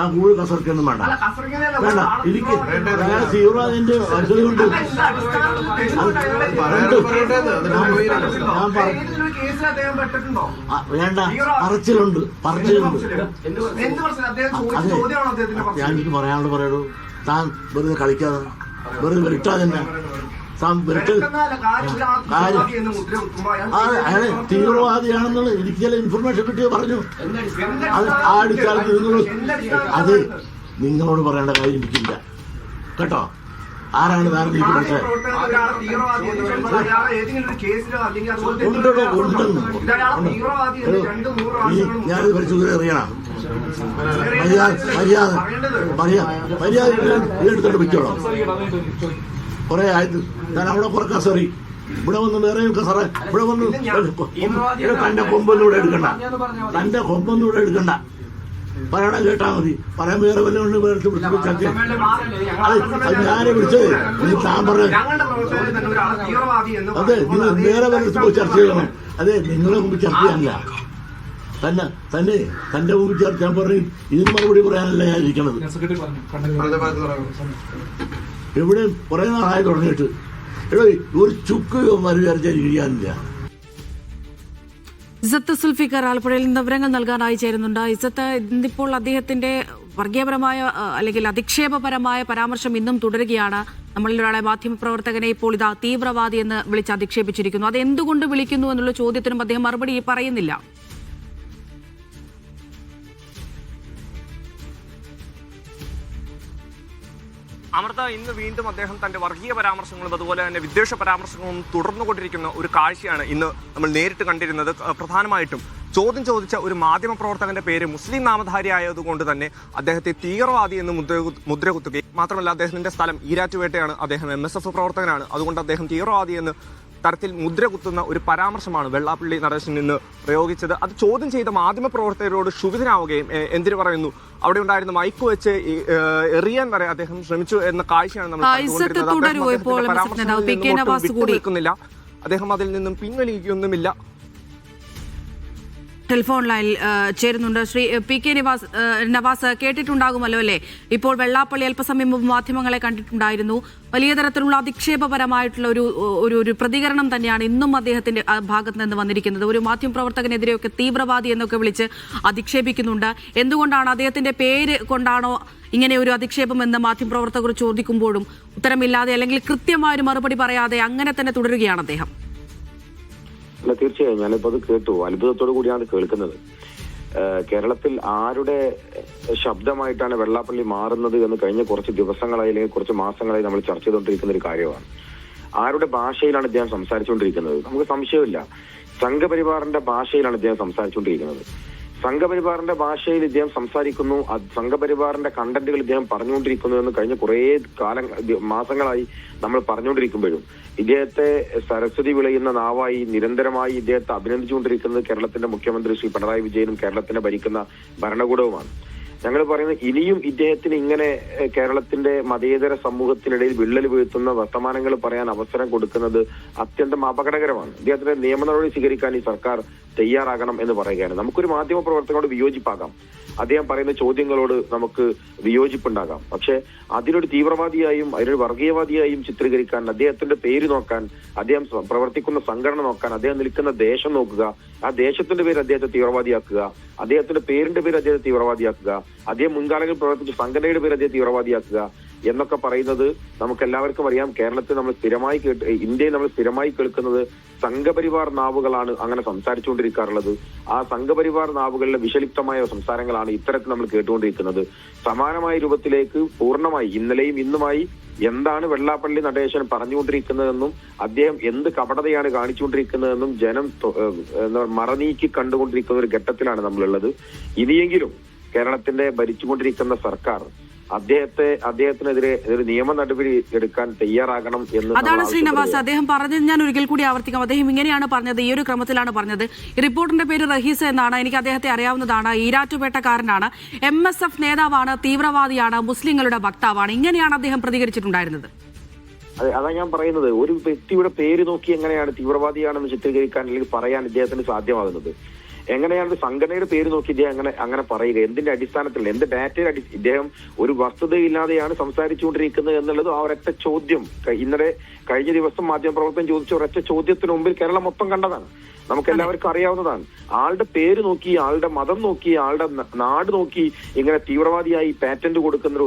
താൻ കൂടുതൽ കസർക്കൊന്നും വേണ്ട വേണ്ട എനിക്ക് തീവ്രവാദിന്റെ വശങ്ങളുണ്ട്. വേണ്ട പറച്ചിലുണ്ട് ഞാൻ എനിക്ക് പറയാനുള്ളത് പറയൂ. താൻ വെറുതെ കളിക്കാതെ വെറുതെ വിരട്ടാതെ തന്നെ താൻ വിരട്ട് അയാളെ തീവ്രവാദിയാണെന്നുള്ള എനിക്ക് ചില ഇൻഫർമേഷൻ കിട്ടിയോ പറഞ്ഞു. അത് ആ അടിസ്ഥാനത്തിൽ അത് നിങ്ങളോട് പറയേണ്ട കാര്യം എനിക്കില്ല കേട്ടോ. ആരാണ് താൻ എനിക്ക് മനസ്സിലായി ഞാനിത് പരിശോധന അറിയണം. മര്യാദ എടുത്തോണ്ട് വെച്ചോളാം. കുറെ ആയത് ഞാൻ അവിടെ കുറെ കസറി ഇവിടെ വന്ന് വേറെ കസറ ഇവിടെ വന്ന് തന്റെ കൊമ്പൊന്നും എടുക്കണ്ട. പറയണം കേട്ടാ മതി. പറയാൻ വേറെ വല്ല കൊണ്ട് അത് ഞാനെ വിളിച്ചത് താൻ പറഞ്ഞ അതെ നിങ്ങൾ വേറെ വല്ല പോയി ചർച്ച ചെയ്യണം. അതെ നിങ്ങളെ മുമ്പ് ചർച്ച ചെയ്യാനില്ല. തന്റെ മുമ്പ് ചർച്ച ഞാൻ പറയും. ഇതിന് മറുപടി പറയാനല്ല ഞാൻ ഇരിക്കണത്. എവിടെ കുറെ നാളായി തുടങ്ങിയിട്ട് എടോ ഒരു ചുക്ക് വിചാരിച്ചാൽ ഇരിക്കാനില്ല. ഇസത്ത് സുൽഫിക്കർ ആലപ്പുഴയിൽ നിന്ന് വിവരങ്ങൾ നൽകാനായി ചേരുന്നുണ്ട്. ഇസത്ത്, ഇന്നിപ്പോൾ അദ്ദേഹത്തിന്റെ വർഗീയപരമായ അല്ലെങ്കിൽ അധിക്ഷേപപരമായ പരാമർശം ഇന്നും തുടരുകയാണ്. നമ്മളിൽ ഒരാളെ മാധ്യമപ്രവർത്തകനെ ഇപ്പോൾ ഇതാ തീവ്രവാദി എന്ന് വിളിച്ച് അധിക്ഷേപിച്ചിരിക്കുന്നു. അത് എന്തുകൊണ്ട് വിളിക്കുന്നു എന്നുള്ള ചോദ്യത്തിനും അദ്ദേഹം മറുപടി പറയുന്നില്ല. അമൃത, ഇന്ന് വീണ്ടും അദ്ദേഹം തന്റെ വർഗീയ പരാമർശങ്ങളും അതുപോലെ തന്നെ വിദ്വേഷ പരാമർശങ്ങളും തുടർന്നുകൊണ്ടിരിക്കുന്ന ഒരു കാഴ്ചയാണ് ഇന്ന് നമ്മൾ നേരിട്ട് കണ്ടിരുന്നത്. പ്രധാനമായിട്ടും ചോദ്യം ചോദിച്ച ഒരു മാധ്യമപ്രവർത്തകന്റെ പേര് മുസ്ലിം നാമധാരിയായതുകൊണ്ട് തന്നെ അദ്ദേഹത്തെ തീവ്രവാദി എന്ന് മുദ്രകുത്തുകയും മാത്രമല്ല അദ്ദേഹത്തിന്റെ സ്ഥലം ഈരാറ്റുപേട്ടയാണ്. അദ്ദേഹം MSF പ്രവർത്തകനാണ്. അതുകൊണ്ട് അദ്ദേഹം തീവ്രവാദി എന്ന് തരത്തിൽ മുദ്ര കുത്തുന്ന ഒരു പരാമർശമാണ് വെള്ളാപ്പള്ളി നടേശൻ ഇന്ന് പ്രയോഗിച്ചത്. അത് ചോദ്യം ചെയ്ത മാധ്യമപ്രവർത്തകരോട് ക്ഷുഭിതനാവുകയും എന്തിനു പറയുന്നു അവിടെ ഉണ്ടായിരുന്ന മൈക്ക് വെച്ച് എറിയാൻ വരെ അദ്ദേഹം ശ്രമിച്ചു എന്ന കാഴ്ചയാണ് നമ്മൾ കണ്ടുകൊണ്ടിരുന്നത്. അദ്ദേഹം അതിൽ നിന്നും പിൻവലിക്കുകയൊന്നുമില്ല. ടെലിഫോൺ ലൈനിൽ ചേരുന്നുണ്ട് ശ്രീ PK നവാസ്. കേട്ടിട്ടുണ്ടാകുമല്ലോ അല്ലേ? ഇപ്പോൾ വെള്ളാപ്പള്ളി അല്പസമയം മുമ്പ് മാധ്യമങ്ങളെ കണ്ടിട്ടുണ്ടായിരുന്നു. വലിയ തരത്തിലുള്ള അധിക്ഷേപപരമായിട്ടുള്ള ഒരു പ്രതികരണം തന്നെയാണ് ഇന്നും അദ്ദേഹത്തിന്റെ ഭാഗത്ത് നിന്ന് വന്നിരിക്കുന്നത്. ഒരു മാധ്യമപ്രവർത്തകനെതിരെയൊക്കെ തീവ്രവാദി എന്നൊക്കെ വിളിച്ച് അധിക്ഷേപിക്കുന്നുണ്ട്. എന്തുകൊണ്ടാണ്? അദ്ദേഹത്തിന്റെ പേര് കൊണ്ടാണോ ഇങ്ങനെ ഒരു അധിക്ഷേപം എന്ന് മാധ്യമപ്രവർത്തകർ ചോദിക്കുമ്പോഴും ഉത്തരമില്ലാതെ അല്ലെങ്കിൽ കൃത്യമായ ഒരു മറുപടി പറയാതെ അങ്ങനെ തന്നെ തുടരുകയാണ് അദ്ദേഹം. അല്ല, തീർച്ചയായും ഞാനിപ്പോ അത് കേട്ടു. അത്ഭുതത്തോടു കൂടിയാണ് കേൾക്കുന്നത്. കേരളത്തിൽ ആരുടെ ശബ്ദമായിട്ടാണ് വെള്ളാപ്പള്ളി മാറുന്നത് എന്ന് കഴിഞ്ഞ കുറച്ച് ദിവസങ്ങളായി അല്ലെങ്കിൽ കുറച്ച് മാസങ്ങളായി നമ്മൾ ചർച്ച ചെയ്തുകൊണ്ടിരിക്കുന്ന ഒരു കാര്യമാണ്. ആരുടെ ഭാഷയിലാണ് ഇദ്ദേഹം സംസാരിച്ചുകൊണ്ടിരിക്കുന്നത്? നമുക്ക് സംശയമില്ല, സംഘപരിവാറിന്റെ ഭാഷയിലാണ് ഇദ്ദേഹം സംസാരിച്ചുകൊണ്ടിരിക്കുന്നത്. സംഘപരിവാറിന്റെ ഭാഷയിൽ ഇദ്ദേഹം സംസാരിക്കുന്നു. സംഘപരിവാറിന്റെ കണ്ടന്റുകൾ ഇദ്ദേഹം പറഞ്ഞുകൊണ്ടിരിക്കുന്നു എന്ന് കഴിഞ്ഞ കുറേ മാസങ്ങളായി നമ്മൾ പറഞ്ഞുകൊണ്ടിരിക്കുമ്പോഴും ഇദ്ദേഹത്തെ സരസ്വതി വിളയുന്ന നാവായി നിരന്തരമായി ഇദ്ദേഹത്തെ അഭിനന്ദിച്ചുകൊണ്ടിരിക്കുന്നത് കേരളത്തിന്റെ മുഖ്യമന്ത്രി ശ്രീ പിണറായി വിജയനും കേരളത്തിനെ ഭരിക്കുന്ന ഭരണകൂടവുമാണ്. ഞങ്ങൾ പറയുന്നത് ഇനിയും ഇദ്ദേഹത്തിന് ഇങ്ങനെ കേരളത്തിന്റെ മതേതര സമൂഹത്തിനിടയിൽ വിള്ളൽ വീഴ്ത്തുന്ന വർത്തമാനങ്ങൾ പറയാൻ അവസരം കൊടുക്കുന്നത് അത്യന്തം അപകടകരമാണ്. ഇദ്ദേഹത്തിന്റെ നിയമ നടപടി സ്വീകരിക്കാൻ ഈ സർക്കാർ തയ്യാറാകണം എന്ന് പറയുകയാണ്. നമുക്കൊരു മാധ്യമ പ്രവർത്തകരോട് വിയോജിപ്പാകാം, അദ്ദേഹം പറയുന്ന ചോദ്യങ്ങളോട് നമുക്ക് വിയോജിപ്പുണ്ടാകാം. പക്ഷെ അതിനൊരു തീവ്രവാദിയായും അതിനൊരു വർഗീയവാദിയായും ചിത്രീകരിക്കാൻ, അദ്ദേഹത്തിന്റെ പേര് നോക്കാൻ, അദ്ദേഹം പ്രവർത്തിക്കുന്ന സംഘടന നോക്കാൻ, അദ്ദേഹം നിൽക്കുന്ന ദേശം നോക്കുക, ആ ദേശത്തിന്റെ പേര് അദ്ദേഹത്തെ തീവ്രവാദിയാക്കുക, അദ്ദേഹത്തിന്റെ പേരിന്റെ പേര് അദ്ദേഹത്തെ തീവ്രവാദിയാക്കുക, അദ്ദേഹം മുൻകാലങ്ങളിൽ പ്രവർത്തിച്ച സംഘടനയുടെ പേര് അദ്ദേഹം തീവ്രവാദിയാക്കുക എന്നൊക്കെ പറയുന്നത് നമുക്ക് എല്ലാവർക്കും അറിയാം. കേരളത്തിൽ നമ്മൾ സ്ഥിരമായി ഇന്ത്യയിൽ നമ്മൾ സ്ഥിരമായി കേൾക്കുന്നത് സംഘപരിവാർ നാവുകളാണ് അങ്ങനെ സംസാരിച്ചുകൊണ്ടിരിക്കാറുള്ളത്. ആ സംഘപരിവാർ നാവുകളിലെ വിഷലിപ്തമായ സംസാരങ്ങളാണ് ഇത്തരത്തിൽ നമ്മൾ കേട്ടുകൊണ്ടിരിക്കുന്നത്. സമാനമായ രൂപത്തിലേക്ക് പൂർണ്ണമായി ഇന്നലെയും ഇന്നുമായി എന്താണ് വെള്ളാപ്പള്ളി നടേശൻ പറഞ്ഞുകൊണ്ടിരിക്കുന്നതെന്നും അദ്ദേഹം എന്ത് കപടതയാണ് കാണിച്ചുകൊണ്ടിരിക്കുന്നതെന്നും ജനം മറനീക്കി കണ്ടുകൊണ്ടിരിക്കുന്ന ഒരു ഘട്ടത്തിലാണ് നമ്മളുള്ളത്. ഇനിയെങ്കിലും കേരളത്തിന്റെ ഭരിച്ചുകൊണ്ടിരിക്കുന്ന സർക്കാർ അദ്ദേഹത്തിനെതിരെ ഒരു നിയമ നടപടി എടുക്കാൻ തയ്യാറാകണം എന്ന്. അതാണ് ശ്രീനിവാസ് അദ്ദേഹം പറഞ്ഞത്. ഞാൻ ഒരിക്കൽ കൂടി ആവർത്തിക്കാം. അദ്ദേഹം ഇങ്ങനെയാണ് പറഞ്ഞത്, ഈ ഒരു ക്രമത്തിലാണ് പറഞ്ഞത്. ഈ റിപ്പോർട്ടിന്റെ പേര് റഹീസ് എന്നാണ്. എനിക്ക് അദ്ദേഹത്തെ അറിയാവുന്നതാണ്. ഈരാറ്റുപേട്ടക്കാരനാണ്, MSF നേതാവാണ്, തീവ്രവാദിയാണ്, മുസ്ലിങ്ങളുടെ വക്താവാണ്. ഇങ്ങനെയാണ് അദ്ദേഹം പ്രതികരിച്ചിട്ടുണ്ടായിരുന്നത്. അതാ ഞാൻ പറയുന്നത്, ഒരു വ്യക്തിയുടെ പേര് നോക്കി എങ്ങനെയാണ് തീവ്രവാദിയാണെന്ന് ചിത്രീകരിക്കാൻ അല്ലെങ്കിൽ പറയാൻ ഇദ്ദേഹത്തിന് സാധ്യമാകുന്നത്? എങ്ങനെയാണ് സംഘടനയുടെ പേര് നോക്കി ഇദ്ദേഹം അങ്ങനെ പറയുക? എന്തിന്റെ അടിസ്ഥാനത്തിൽ, എന്ത് ഡാറ്റയുടെ ഇദ്ദേഹം ഒരു വസ്തുതയില്ലാതെയാണ് സംസാരിച്ചുകൊണ്ടിരിക്കുന്നത് എന്നുള്ളത് ആ ഒരൊറ്റ ചോദ്യം കഴിഞ്ഞ ദിവസം മാധ്യമപ്രവർത്തകൻ ചോദിച്ച ഒരൊറ്റ ചോദ്യത്തിന് മുമ്പിൽ കേരളം മൊത്തം കണ്ടതാണ്. നമുക്ക് എല്ലാവർക്കും അറിയാവുന്നതാണ്. ആളുടെ പേര് നോക്കി, ആളുടെ മതം നോക്കി, ആളുടെ നാട് നോക്കി ഇങ്ങനെ തീവ്രവാദിയായി പാറ്റന്റ് കൊടുക്കുന്ന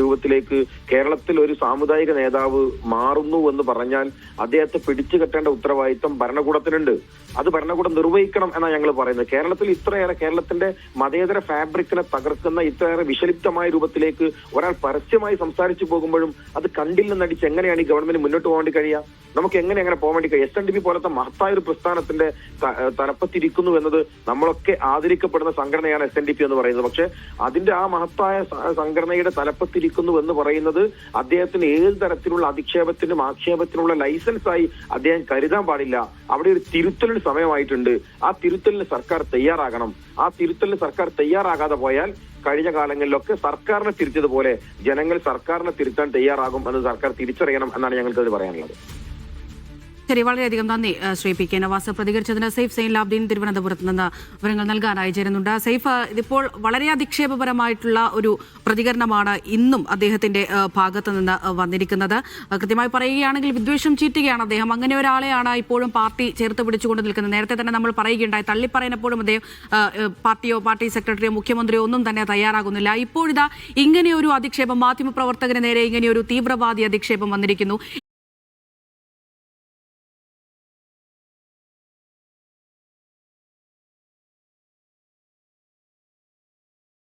രൂപത്തിലേക്ക് കേരളത്തിൽ ഒരു സാമുദായിക നേതാവ് മാറുന്നു എന്ന് പറഞ്ഞാൽ അദ്ദേഹത്തെ പിടിച്ചു കെട്ടേണ്ട ഉത്തരവാദിത്തം ഭരണകൂടത്തിനുണ്ട്. അത് ഭരണകൂടം നിർവഹിക്കണം എന്നാണ് ഞങ്ങൾ പറയുന്നത്. കേരളത്തിൽ ഇത്രയേറെ കേരളത്തിന്റെ മതേതര ഫാബ്രിക്കിനെ തകർക്കുന്ന ഇത്രയേറെ വിഷലിപ്തമായ രൂപത്തിലേക്ക് ഒരാൾ പരസ്യമായി സംസാരിച്ചു പോകുമ്പോഴും അത് കണ്ടിൽ നിന്നടിച്ച് എങ്ങനെയാണ് ഈ ഗവൺമെന്റ് മുന്നോട്ട് പോകാൻ വേണ്ടി കഴിയുക? നമുക്ക് എങ്ങനെ പോകാൻ വേണ്ടി കഴിയും? SNDP പോലത്തെ മഹത്തായ ഒരു പ്രസ്ഥാനത്തിന്റെ തലപ്പത്തിരിക്കുന്നു എന്നത് നമ്മളൊക്കെ ആദരിക്കപ്പെടുന്ന സംഘടനയാണ് SNDP എന്ന് പറയുന്നത്. പക്ഷെ അതിന്റെ ആ മഹത്തായ സംഘടനയുടെ തലപ്പത്തിരിക്കുന്നു എന്ന് പറയുന്നത് അദ്ദേഹത്തിന് ഏത് തരത്തിലുള്ള അധിക്ഷേപത്തിനും ആക്ഷേപത്തിനുള്ള ലൈസൻസായി അദ്ദേഹം കരുതാൻ പാടില്ല. അവിടെ ഒരു തിരുത്തലിന് സമയമായിട്ടുണ്ട്. ആ തിരുത്തലിന് സർക്കാർ തയ്യാറാകണം. ആ തിരുത്തലിന് സർക്കാർ തയ്യാറാകാതെ പോയാൽ കഴിഞ്ഞ കാലങ്ങളിലൊക്കെ സർക്കാരിനെ തിരുത്തിയതുപോലെ ജനങ്ങൾ സർക്കാരിനെ തിരുത്താൻ തയ്യാറാകും എന്ന് സർക്കാർ തിരിച്ചറിയണം എന്നാണ് ഞങ്ങൾക്ക് പറയാനുള്ളത്. ശരി, വളരെയധികം നന്ദി ശ്രീ പി കെ നവാസ് പ്രതികരിച്ചതിന്. സൈഫ് സൈൻലാബ്ദീൻ തിരുവനന്തപുരത്ത് നിന്ന് വിവരങ്ങൾ നൽകാനായി ചേരുന്നുണ്ട്. സൈഫ്, ഇതിപ്പോൾ വളരെ അധിക്ഷേപപരമായിട്ടുള്ള ഒരു പ്രതികരണമാണ് ഇന്നും അദ്ദേഹത്തിന്റെ ഭാഗത്ത് നിന്ന് വന്നിരിക്കുന്നത്. കൃത്യമായി പറയുകയാണെങ്കിൽ വിദ്വേഷം ചീറ്റുകയാണ് അദ്ദേഹം. അങ്ങനെ ഒരാളെയാണ് ഇപ്പോഴും പാർട്ടി ചേർത്ത് പിടിച്ചുകൊണ്ട് നിൽക്കുന്നത്. നേരത്തെ തന്നെ നമ്മൾ പറയുകയുണ്ടായി, തള്ളിപ്പറയാനെപ്പോഴും അദ്ദേഹം പാർട്ടിയോ പാർട്ടി സെക്രട്ടറിയോ മുഖ്യമന്ത്രിയോ ഒന്നും തന്നെ തയ്യാറാകുന്നില്ല. ഇപ്പോഴിതാ ഇങ്ങനെയൊരു അധിക്ഷേപം, മാധ്യമപ്രവർത്തകന് നേരെ ഇങ്ങനെയൊരു തീവ്രവാദി അധിക്ഷേപം വന്നിരിക്കുന്നു.